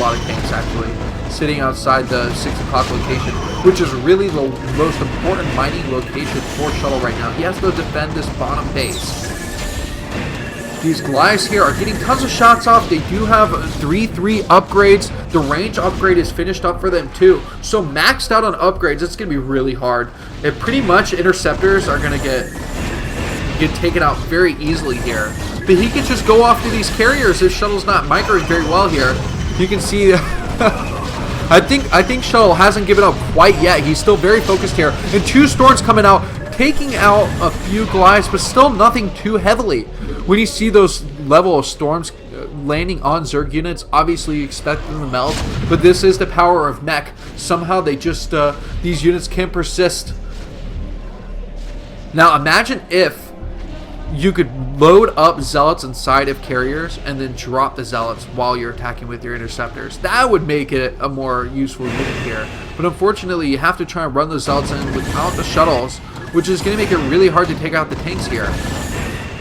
lot of tanks actually sitting outside the 6 o'clock location, which is really the most important mining location for Shuttle right now. He has to defend this bottom base. These Goliaths here are getting tons of shots off. They do have 3-3 upgrades. The range upgrade is finished up for them too. So maxed out on upgrades, it's going to be really hard. And pretty much interceptors are going to get taken out very easily here. But he can just go off to these carriers if Shuttle's not microing very well here. You can see I think Shuttle hasn't given up quite yet. He's still very focused here. And 2 storms coming out, taking out a few Goliaths, but still nothing too heavily. When you see those level of storms landing on Zerg units, obviously you expect them to melt, but this is the power of mech. Somehow they just, these units can persist. Now imagine if you could load up zealots inside of carriers and then drop the zealots while you're attacking with your interceptors. That would make it a more useful unit here. But unfortunately, you have to try and run those zealots in without the shuttles, which is going to make it really hard to take out the tanks here.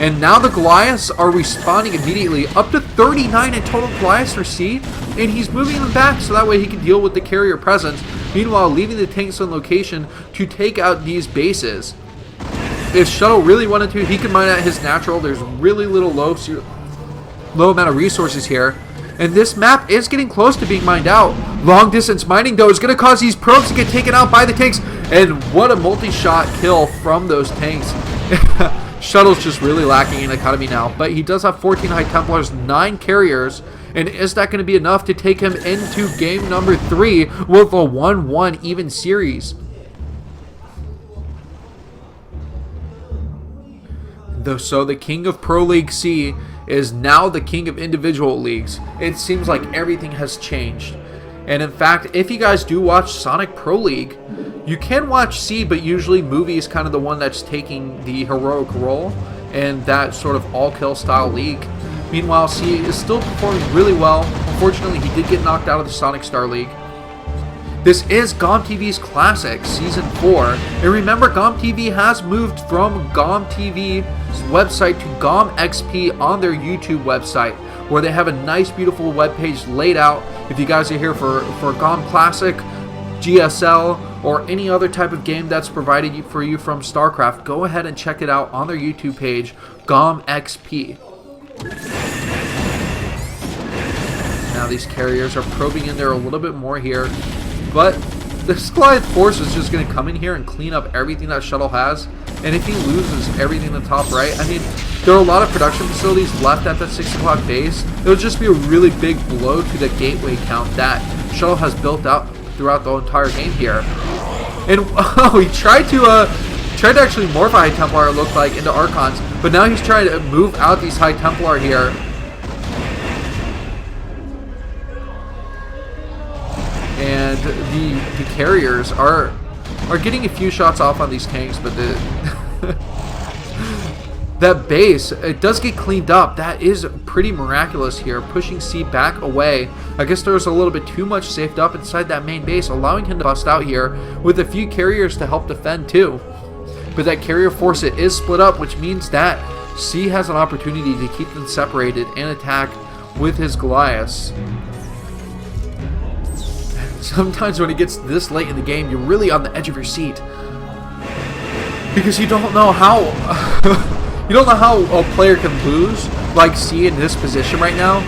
And now the Goliaths are respawning immediately, up to 39 in total Goliaths for C, and he's moving them back so that way he can deal with the carrier presence, meanwhile leaving the tanks on location to take out these bases. If Shuttle really wanted to, he could mine at his natural. There's really low amount of resources here. And this map is getting close to being mined out. Long distance mining, though, is going to cause these probes to get taken out by the tanks. And what a multi-shot kill from those tanks. Shuttle's just really lacking in economy now. But he does have 14 High Templars, 9 carriers. And is that going to be enough to take him into game number 3 with a 1-1 even series? So the king of Pro League C is now the king of individual leagues. It seems like everything has changed. And in fact, if you guys do watch Sonic Pro League, you can watch C, but usually Movie is kind of the one that's taking the heroic role in that sort of all-kill style league. Meanwhile, C is still performing really well. Unfortunately, he did get knocked out of the Sonic Star League. This is GOM TV's Classic Season 4. And remember, GOM TV has moved from GOM TV's website to GOM XP on their YouTube website, where they have a nice, beautiful webpage laid out. If you guys are here for GOM Classic, GSL, or any other type of game that's provided for you from StarCraft, go ahead and check it out on their YouTube page, GOM XP. Now these carriers are probing in there a little bit more here. But this Goliath force is just going to come in here and clean up everything that Shuttle has. And if he loses everything in the top right, I mean, there are a lot of production facilities left at that 6 o'clock base. It would just be a really big blow to the gateway count that Shuttle has built out throughout the entire game here. And oh, he tried to actually morph a High Templar, it looked like, into Archons. But now he's trying to move out these High Templar here. And the carriers are getting a few shots off on these tanks, but that base, it does get cleaned up. That is pretty miraculous here, pushing C back away. I guess there was a little bit too much saved up inside that main base, allowing him to bust out here with a few carriers to help defend too. But that carrier force, it is split up, which means that C has an opportunity to keep them separated and attack with his Goliaths. Sometimes when it gets this late in the game, you're really on the edge of your seat, because you don't know how a player can lose like C in this position right now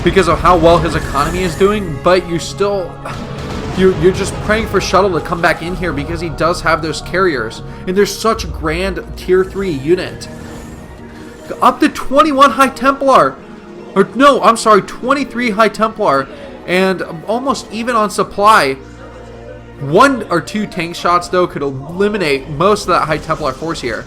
because of how well his economy is doing. But you're just praying for Shuttle to come back in here because he does have those carriers, and there's such a grand tier 3 unit. Up to 21 High Templar, or no, I'm sorry, 23 High Templar. And almost even on supply. 1 or 2 tank shots, though, could eliminate most of that High Templar force here.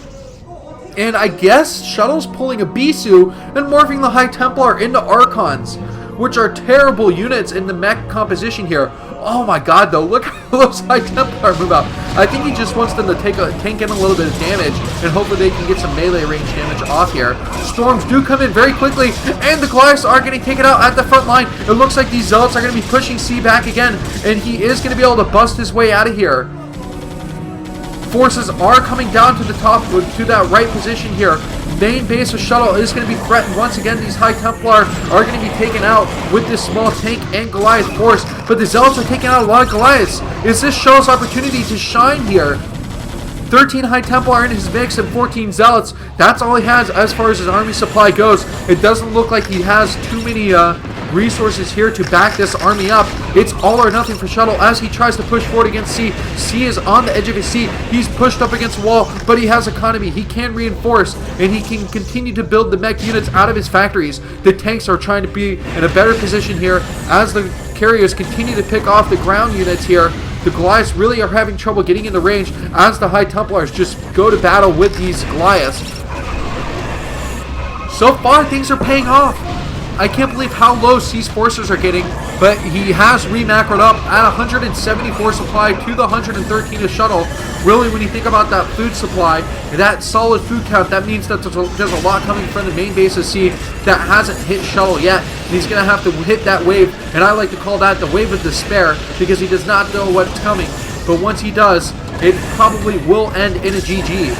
And I guess Shuttle's pulling a Bisu and morphing the High Templar into Archons, which are terrible units in the mech composition here. Oh my god, though, look how those High Templar move out. I think he just wants them to tank in a little bit of damage, and hopefully they can get some melee range damage off here. Storms do come in very quickly, and the Goliaths are getting taken out at the front line. It looks like these Zealots are going to be pushing C back again, and he is going to be able to bust his way out of here. Forces are coming down to the top, to that right position here. Main base of Shuttle is going to be threatened. Once again, these High Templar are going to be taken out with this small tank and Goliath force. But the Zealots are taking out a lot of Goliaths. Is this Shuttle's opportunity to shine here? 13 High Templar in his mix and 14 Zealots. That's all he has as far as his army supply goes. It doesn't look like he has too many resources here to back this army up. It's all or nothing for Shuttle as he tries to push forward against C. C is on the edge of his seat. He's pushed up against the wall, but he has economy. He can reinforce, and he can continue to build the mech units out of his factories. The tanks are trying to be in a better position here as the carriers continue to pick off the ground units here. The Goliaths really are having trouble getting in the range as the High Templars just go to battle with these Goliaths. So far, things are paying off. I can't believe how low C's forces are getting, but he has re-macroed up at 174 supply to the 113 of Shuttle. Really, when you think about that food supply, that solid food count, that means that there's a lot coming from the main base of C that hasn't hit Shuttle yet. He's going to have to hit that wave, and I like to call that the wave of despair because he does not know what's coming. But once he does, it probably will end in a GG.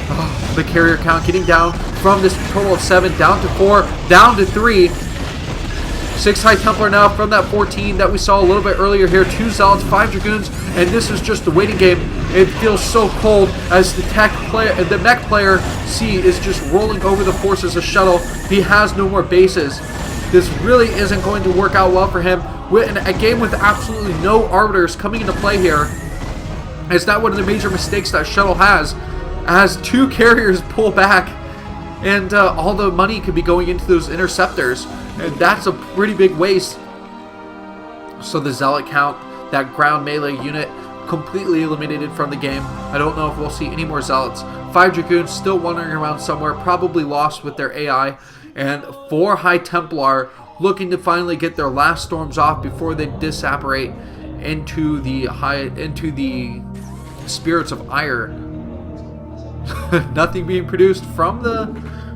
Oh, the carrier count getting down from this total of 7 down to 4, down to 3. 6 High Templar now from that 14 that we saw a little bit earlier here. 2 Zealots, 5 Dragoons, and this is just the waiting game. It feels so cold as the mech player C is just rolling over the forces of Shuttle. He has no more bases. This really isn't going to work out well for him. A game with absolutely no arbiters coming into play here. Is that one of the major mistakes that Shuttle has? As 2 carriers pull back, and all the money could be going into those interceptors, and that's a pretty big waste. So the Zealot count, that ground melee unit, completely eliminated from the game. I don't know if we'll see any more Zealots. 5 Dragoons still wandering around somewhere, probably lost with their AI, and 4 High Templar looking to finally get their last storms off before they disapparate into the spirits of ire. Nothing being produced from the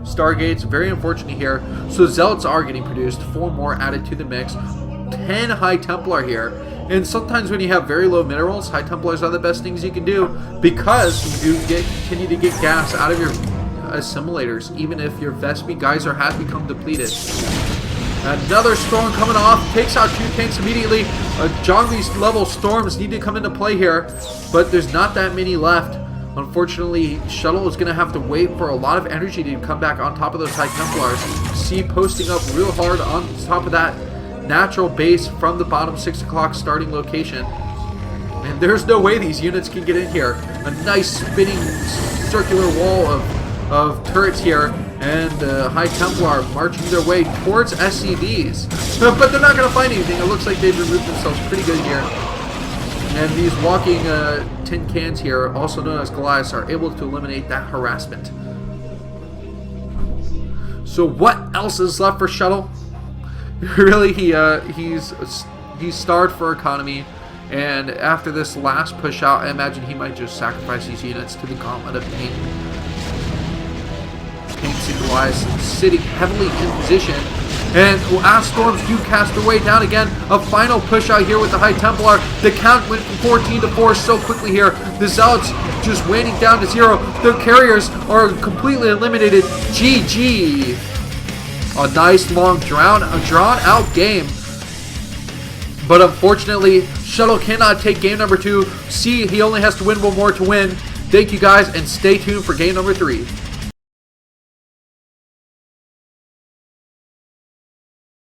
Stargates. Very unfortunate here. So Zealots are getting produced. 4 more added to the mix. 10 High Templar here. And sometimes when you have very low minerals, High Templars are the best things you can do because you do continue to get gas out of your assimilators, even if your Vespi Geyser has become depleted. Another storm coming off. Takes out 2 tanks immediately. Zhongli level storms need to come into play here, but there's not that many left. Unfortunately, Shuttle is going to have to wait for a lot of energy to come back on top of those High Templars. C posting up real hard on top of that natural base from the bottom 6 o'clock starting location. And there's no way these units can get in here. A nice spinning circular wall of turrets here. And High Templar marching their way towards SCVs. But they're not going to find anything. It looks like they've removed themselves pretty good here. And these walking tin cans here, also known as Goliaths, are able to eliminate that harassment. So what else is left for Shuttle? Really, he's starved for economy, and after this last push out, I imagine he might just sacrifice these units to the gauntlet of pain. Tanks and Goliaths sitting heavily in position. And as storms do cast their way down again, a final push out here with the High Templar. The count went from 14 to 4 so quickly here. The Zealots just waning down to 0. The carriers are completely eliminated. GG. A nice long drawn out game. But unfortunately, Shuttle cannot take game number 2. C, he only has to win 1 more to win. Thank you guys, and stay tuned for game number 3.